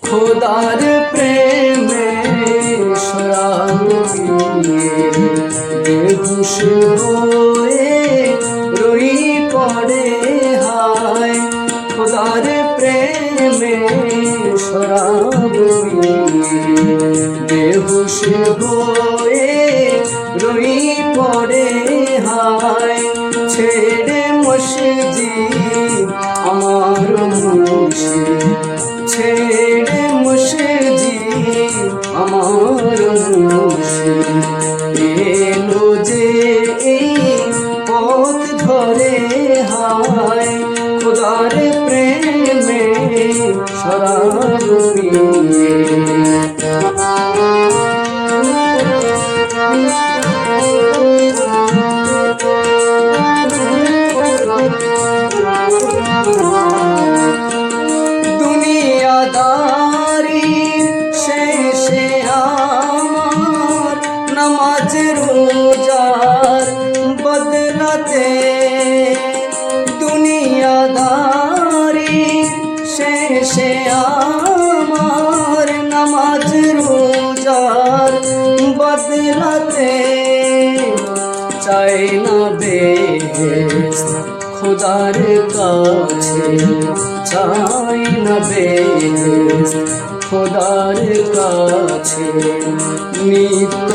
খোদার প্রেমে শরাব পিয়ে বেহুশ হয়ে রই পড়ে হায়। খোদার প্রেমে শরাব পিয়ে বেহুশ হয়ে রই পড়ে হায়। ছেড়ে মসজিদ আমার মুর্শিদ, ছেড়ে মসজিদ আমার মুর্শিদ এলো যে এই পথ ধরে হায়। খোদার প্রেমে শরাব পিয়ে দুনিয়াদারি শেষে আমার নামাজ রোজার বদলাতে, দুনিয়াদারি শেষে আমার নামাজ রোজার বদলাতে চাই না বেহেশত খোদার কাছে, চাই না বেহেশত খোদার কাছে। নিত্য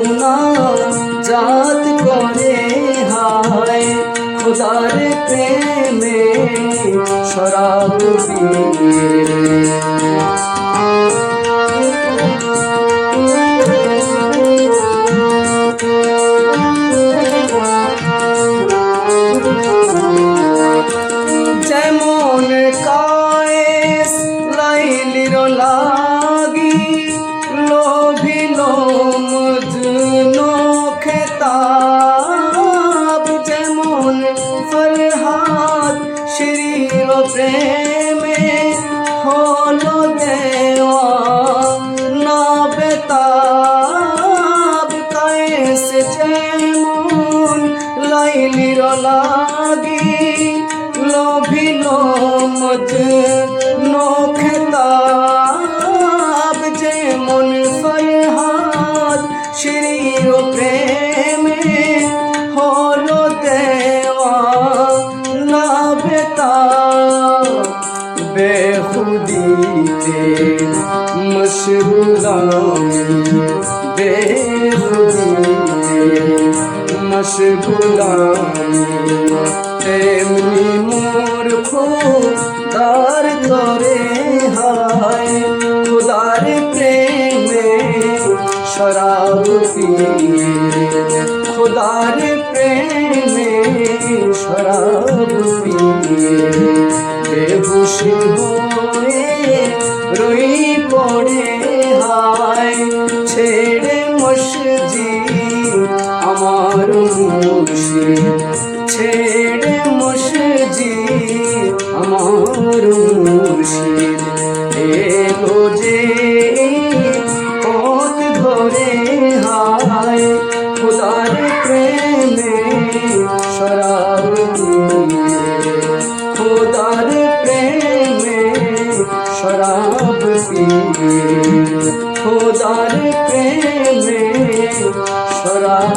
মুনাজাত করে হায়। খোদার প্রেমে শরাব পিয়ে যেমন কায়েস লাইলির লাগি লোভিল মজনু খেতাব, যেমন ফরহাদ শিরির প্রেমে হলো দেওয়ানা বেতাব। কায়েস যেমন লাইলির লাগি লোভিল মজনু খেতাব, যেমন ফরহাদ শিরির প্রেমে হলো দেওয়ানা বেতাব। বেখুদিতে মশগুলামি, বেখুদিতে মশগুলামি তেমনি মূর্খ তার তরে হায়। খোদার প্রেমে শরাব পিয়ে, খোদার প্রেমে শরাব পিয়ে বেহুশ হয়ে রই পড়ে হায়। ছেড়ে মসজিদ আমার মুর্শিদ, ছেড়ে মসজিদ আমার মুর্শিদ এলো যে পথ ধরে হায়। খোদার প্রেমে শরাব পিয়ে, খোদার প্রেমে শরাব পিয়ে, খোদার প্রেমে শরাব